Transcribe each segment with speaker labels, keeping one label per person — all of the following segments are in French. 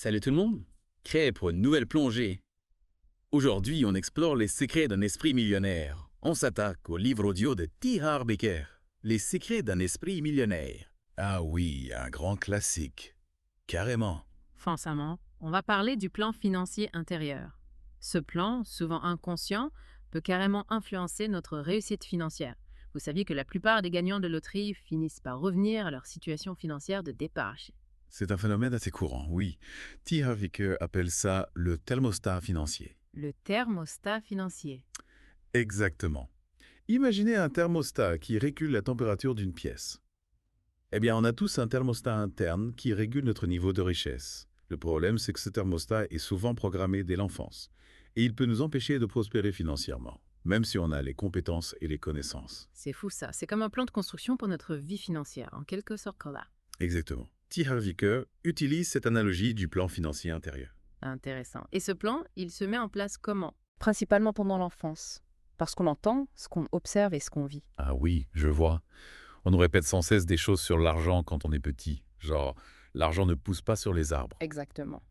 Speaker 1: Salut tout le monde, prêt pour une nouvelle plongée. Aujourd'hui, on explore les secrets d'un esprit millionnaire. On s'attaque au livre audio de T. Harv Eker, Les secrets d'un esprit millionnaire. Ah oui, un grand classique. Carrément.
Speaker 2: Forcément, on va parler du plan financier intérieur. Ce plan, souvent inconscient, peut carrément influencer notre réussite financière. Vous saviez que la plupart des gagnants de loterie finissent par revenir à leur situation financière de départ.
Speaker 1: C'est un phénomène assez courant, oui. T. Harv Eker appelle ça le thermostat financier.
Speaker 2: Le thermostat financier.
Speaker 1: Exactement. Imaginez un thermostat qui régule la température d'une pièce. Eh bien, on a tous un thermostat interne qui régule notre niveau de richesse. Le problème, c'est que ce thermostat est souvent programmé dès l'enfance. Et il peut nous empêcher de prospérer financièrement, même si on a les compétences et les connaissances.
Speaker 2: C'est fou ça, c'est comme un plan de construction pour notre vie financière, en quelque sorte là.
Speaker 1: Exactement. T. Harv Eker utilise cette analogie du plan financier intérieur.
Speaker 2: Intéressant. Et ce plan, il se met en place comment?
Speaker 3: Principalement pendant l'enfance, parce qu'on entend ce qu'on observe et ce qu'on vit.
Speaker 1: Ah oui, je vois. On nous répète sans cesse des choses sur l'argent quand on est petit. Genre, l'argent ne pousse pas sur les arbres.
Speaker 3: Exactement.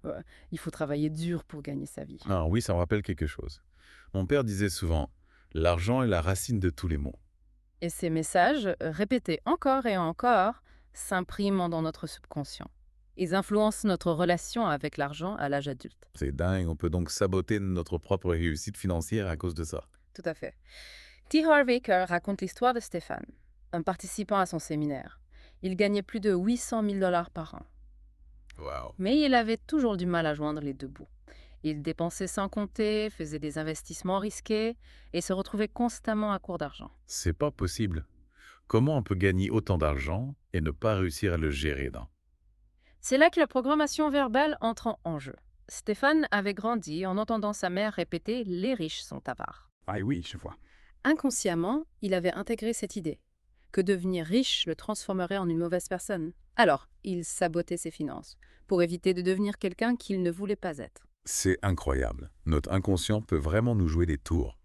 Speaker 3: Il faut travailler dur pour gagner sa vie.
Speaker 1: Ah oui, ça me rappelle quelque chose. Mon père disait souvent, l'argent est la racine de tous les maux.
Speaker 3: Et ces messages, répétés encore et encore, s'impriment dans notre subconscient. Ils influencent notre relation avec l'argent à l'âge adulte.
Speaker 1: C'est dingue, on peut donc saboter notre propre réussite financière à cause de ça.
Speaker 3: Tout à fait. T. Harv Eker raconte l'histoire de Stéphane, un participant à son séminaire. Il gagnait plus de 800 000 dollars par an.
Speaker 1: Waouh.
Speaker 3: Mais il avait toujours du mal à joindre les deux bouts. Il dépensait sans compter, faisait des investissements risqués et se retrouvait constamment à court d'argent.
Speaker 1: C'est pas possible. Comment on peut gagner autant d'argent et ne pas réussir à le gérer dans?
Speaker 3: C'est là que la programmation verbale entre en jeu. Stéphane avait grandi en entendant sa mère répéter « les riches sont avares ».
Speaker 1: Ah oui, je vois.
Speaker 3: Inconsciemment, il avait intégré cette idée, que devenir riche le transformerait en une mauvaise personne. Alors, il sabotait ses finances, pour éviter de devenir quelqu'un qu'il ne voulait pas être.
Speaker 1: C'est incroyable. Notre inconscient peut vraiment nous jouer des tours.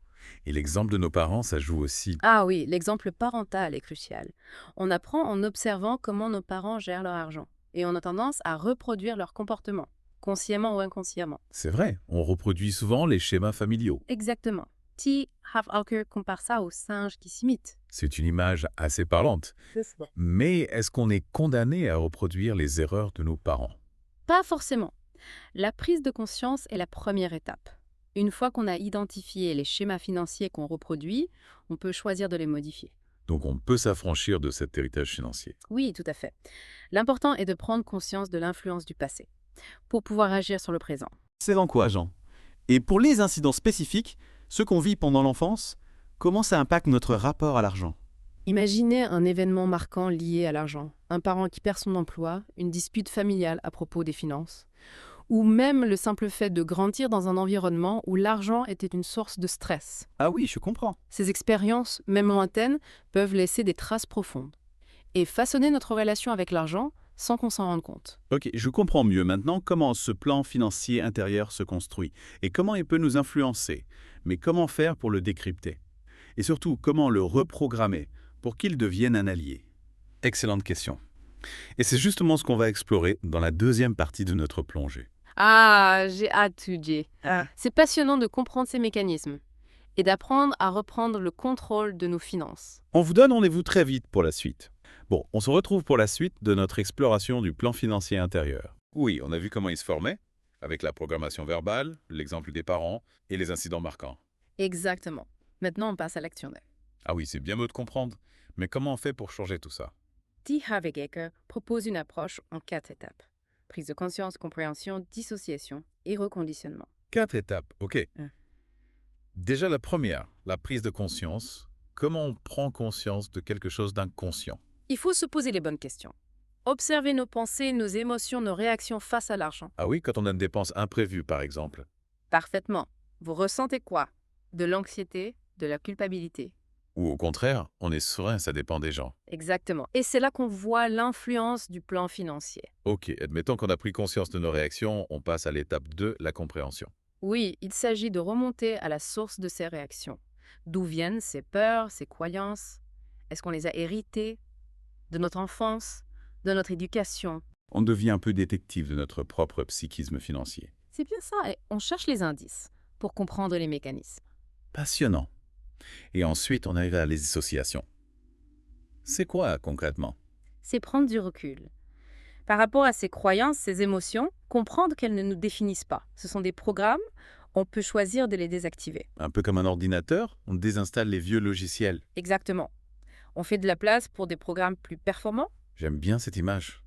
Speaker 1: Et l'exemple de nos parents, ça joue aussi.
Speaker 3: Ah oui, l'exemple parental est crucial. On apprend en observant comment nos parents gèrent leur argent, et on a tendance à reproduire leur comportement, consciemment ou inconsciemment.
Speaker 1: C'est vrai, on reproduit souvent les schémas familiaux.
Speaker 3: Exactement. T. Harv Eker compare ça aux singes qui s'imitent.
Speaker 1: C'est une image assez parlante. Mais est-ce qu'on est condamné à reproduire les erreurs de nos parents?
Speaker 3: Pas forcément. La prise de conscience est la première étape. Une fois qu'on a identifié les schémas financiers qu'on reproduit, on peut choisir de les modifier.
Speaker 1: Donc on peut s'affranchir de cet héritage financier.
Speaker 3: Oui, tout à fait. L'important est de prendre conscience de l'influence du passé pour pouvoir agir sur le présent.
Speaker 4: C'est encourageant. Et pour les incidents spécifiques, ceux qu'on vit pendant l'enfance, comment ça impacte notre rapport à l'argent?
Speaker 3: Imaginez un événement marquant lié à l'argent, un parent qui perd son emploi, une dispute familiale à propos des finances, ou même le simple fait de grandir dans un environnement où l'argent était une source de stress.
Speaker 4: Ah oui, je comprends.
Speaker 3: Ces expériences, même lointaines, peuvent laisser des traces profondes et façonner notre relation avec l'argent sans qu'on s'en rende compte.
Speaker 4: Ok, je comprends mieux maintenant comment ce plan financier intérieur se construit et comment il peut nous influencer. Mais comment faire pour le décrypter? Et surtout, comment le reprogrammer pour qu'il devienne un allié?
Speaker 1: Excellente question. Et c'est justement ce qu'on va explorer dans la deuxième partie de notre plongée.
Speaker 3: Ah, j'ai hâte, Jay. C'est passionnant de comprendre ces mécanismes et d'apprendre à reprendre le contrôle de nos finances.
Speaker 4: On vous donne rendez-vous très vite pour la suite. Bon, on se retrouve pour la suite de notre exploration du plan financier intérieur.
Speaker 1: Oui, on a vu comment il se formait, avec la programmation verbale, l'exemple des parents et les incidents marquants.
Speaker 3: Exactement. Maintenant, on passe à l'actionnel.
Speaker 1: Ah oui, c'est bien beau de comprendre, mais comment on fait pour changer tout ça?
Speaker 3: T. Harv Eker propose une approche en 4 étapes. Prise de conscience, compréhension, dissociation et reconditionnement.
Speaker 1: 4 étapes, ok.
Speaker 3: Hein.
Speaker 1: Déjà la première, la prise de conscience. Comment on prend conscience de quelque chose d'inconscient?
Speaker 3: Il faut se poser les bonnes questions. Observer nos pensées, nos émotions, nos réactions face à l'argent.
Speaker 1: Ah oui, quand on a une dépense imprévue, par exemple.
Speaker 3: Parfaitement. Vous ressentez quoi? De l'anxiété, de la culpabilité.
Speaker 1: Ou au contraire, on est serein, ça dépend des gens.
Speaker 3: Exactement. Et c'est là qu'on voit l'influence du plan financier.
Speaker 1: Ok, admettons qu'on a pris conscience de nos réactions, on passe à l'étape 2, la compréhension.
Speaker 3: Oui, il s'agit de remonter à la source de ces réactions. D'où viennent ces peurs, ces croyances? Est-ce qu'on les a héritées? De notre enfance? De notre éducation?
Speaker 4: On devient un peu détective de notre propre psychisme financier.
Speaker 3: C'est bien ça, et on cherche les indices pour comprendre les mécanismes.
Speaker 4: Passionnant. Et ensuite, on arrive à les dissociations. C'est quoi, concrètement?
Speaker 3: C'est prendre du recul. Par rapport à ces croyances, ces émotions, comprendre qu'elles ne nous définissent pas. Ce sont des programmes, on peut choisir de les désactiver.
Speaker 4: Un peu comme un ordinateur, on désinstalle les vieux logiciels.
Speaker 3: Exactement. On fait de la place pour des programmes plus performants.
Speaker 4: J'aime bien cette image.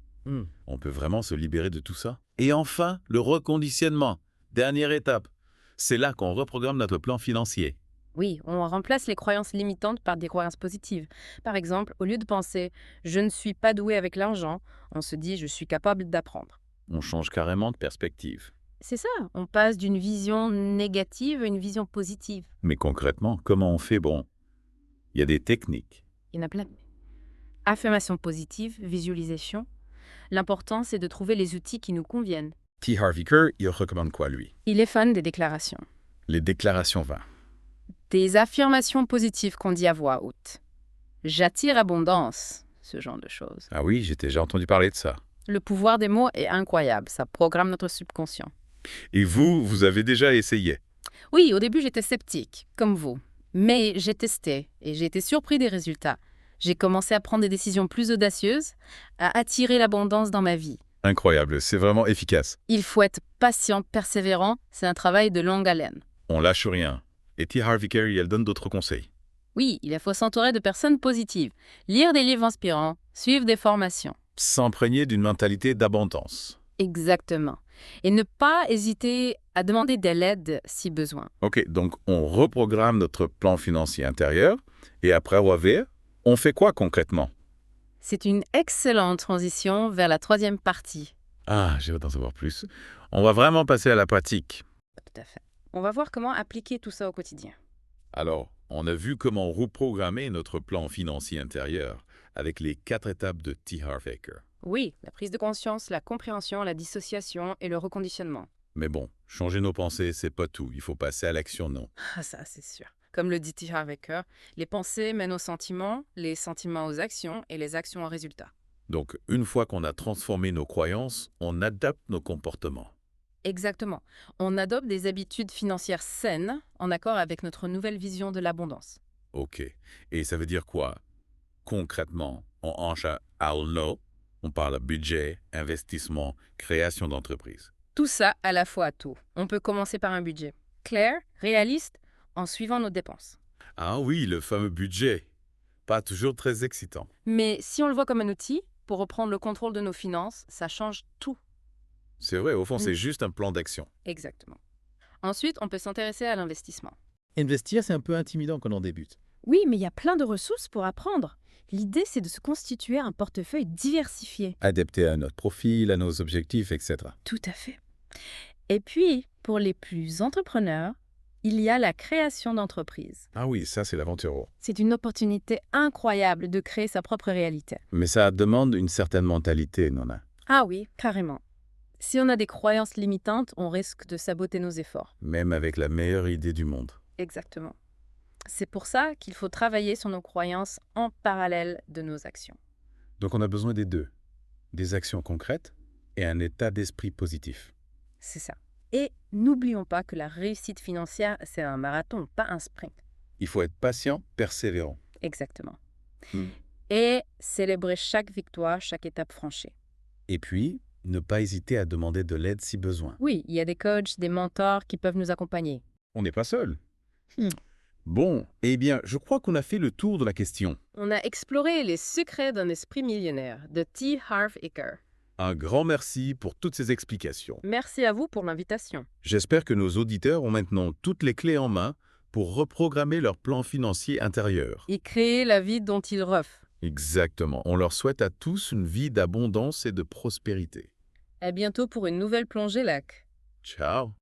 Speaker 4: On peut vraiment se libérer de tout ça. Et enfin, le reconditionnement. Dernière étape. C'est là qu'on reprogramme notre plan financier.
Speaker 3: Oui, on remplace les croyances limitantes par des croyances positives. Par exemple, au lieu de penser « je ne suis pas doué avec l'argent », on se dit « je suis capable d'apprendre ».
Speaker 4: On change carrément de perspective.
Speaker 3: C'est ça, on passe d'une vision négative à une vision positive.
Speaker 4: Mais concrètement, comment on fait? Bon, il y a des techniques.
Speaker 3: Il y en a plein. Affirmation positive, visualisation. L'important, c'est de trouver les outils qui nous conviennent.
Speaker 4: T. Harv Eker, il recommande quoi, lui?
Speaker 3: Il est fan des déclarations.
Speaker 4: Les déclarations vains.
Speaker 3: Des affirmations positives qu'on dit à voix haute. J'attire abondance, ce genre de choses.
Speaker 4: Ah oui, j'ai déjà entendu parler de ça.
Speaker 3: Le pouvoir des mots est incroyable, ça programme notre subconscient.
Speaker 4: Et vous avez déjà essayé?
Speaker 3: Oui, au début j'étais sceptique, comme vous. Mais j'ai testé et j'ai été surpris des résultats. J'ai commencé à prendre des décisions plus audacieuses, à attirer l'abondance dans ma vie.
Speaker 4: Incroyable, c'est vraiment efficace.
Speaker 3: Il faut être patient, persévérant, c'est un travail de longue haleine.
Speaker 4: On lâche rien. Et T. Harv Eker, elle donne d'autres conseils.
Speaker 3: Oui, il faut s'entourer de personnes positives, lire des livres inspirants, suivre des formations.
Speaker 4: S'imprégner d'une mentalité d'abondance.
Speaker 3: Exactement. Et ne pas hésiter à demander de l'aide si besoin.
Speaker 4: Ok, donc on reprogramme notre plan financier intérieur et après revenir, on fait quoi concrètement?
Speaker 3: C'est une excellente transition vers la troisième partie.
Speaker 4: Ah, j'ai hâte d'en savoir plus. On va vraiment passer à la pratique.
Speaker 3: Tout à fait. On va voir comment appliquer tout ça au quotidien.
Speaker 4: Alors, on a vu comment reprogrammer notre plan financier intérieur avec les 4 étapes de T. Harv Eker.
Speaker 3: Oui, la prise de conscience, la compréhension, la dissociation et le reconditionnement.
Speaker 4: Mais bon, changer nos pensées, c'est pas tout. Il faut passer à l'action, non?
Speaker 3: Ah, ça, c'est sûr. Comme le dit T. Harv Eker, les pensées mènent aux sentiments, les sentiments aux actions et les actions aux résultats.
Speaker 4: Donc, une fois qu'on a transformé nos croyances, on adapte nos comportements.
Speaker 3: Exactement. On adopte des habitudes financières saines en accord avec notre nouvelle vision de l'abondance.
Speaker 4: Ok. Et ça veut dire quoi? Concrètement, on entre à no, on parle budget, investissement, création d'entreprise.
Speaker 3: Tout ça à la fois à tout. On peut commencer par un budget clair, réaliste, en suivant nos dépenses.
Speaker 4: Ah oui, le fameux budget. Pas toujours très excitant.
Speaker 3: Mais si on le voit comme un outil, pour reprendre le contrôle de nos finances, ça change tout.
Speaker 4: C'est vrai, au fond, c'est juste un plan d'action.
Speaker 3: Exactement. Ensuite, on peut s'intéresser à l'investissement.
Speaker 1: Investir, c'est un peu intimidant quand on débute.
Speaker 5: Oui, mais il y a plein de ressources pour apprendre. L'idée, c'est de se constituer un portefeuille diversifié.
Speaker 1: Adapté à notre profil, à nos objectifs, etc.
Speaker 5: Tout à fait. Et puis, pour les plus entrepreneurs, il y a la création d'entreprise.
Speaker 1: Ah oui, ça c'est l'aventure.
Speaker 5: C'est une opportunité incroyable de créer sa propre réalité.
Speaker 1: Mais ça demande une certaine mentalité, Nona.
Speaker 5: Ah oui, carrément.
Speaker 3: Si on a des croyances limitantes, on risque de saboter nos efforts.
Speaker 1: Même avec la meilleure idée du monde.
Speaker 3: Exactement. C'est pour ça qu'il faut travailler sur nos croyances en parallèle de nos actions.
Speaker 1: Donc on a besoin des deux. Des actions concrètes et un état d'esprit positif.
Speaker 3: C'est ça. Et n'oublions pas que la réussite financière, c'est un marathon, pas un sprint.
Speaker 1: Il faut être patient, persévérant.
Speaker 3: Exactement.
Speaker 1: Hmm.
Speaker 3: Et célébrer chaque victoire, chaque étape franchie.
Speaker 1: Et puis, ne pas hésiter à demander de l'aide si besoin.
Speaker 3: Oui, il y a des coachs, des mentors qui peuvent nous accompagner.
Speaker 1: On n'est pas seul. Bon, eh bien, je crois qu'on a fait le tour de la question.
Speaker 3: On a exploré les secrets d'un esprit millionnaire de T. Harv Eker.
Speaker 1: Un grand merci pour toutes ces explications.
Speaker 3: Merci à vous pour l'invitation.
Speaker 1: J'espère que nos auditeurs ont maintenant toutes les clés en main pour reprogrammer leur plan financier intérieur.
Speaker 3: Et créer la vie dont ils rêvent.
Speaker 1: Exactement. On leur souhaite à tous une vie d'abondance et de prospérité.
Speaker 3: À bientôt pour une nouvelle plongée lac.
Speaker 1: Ciao.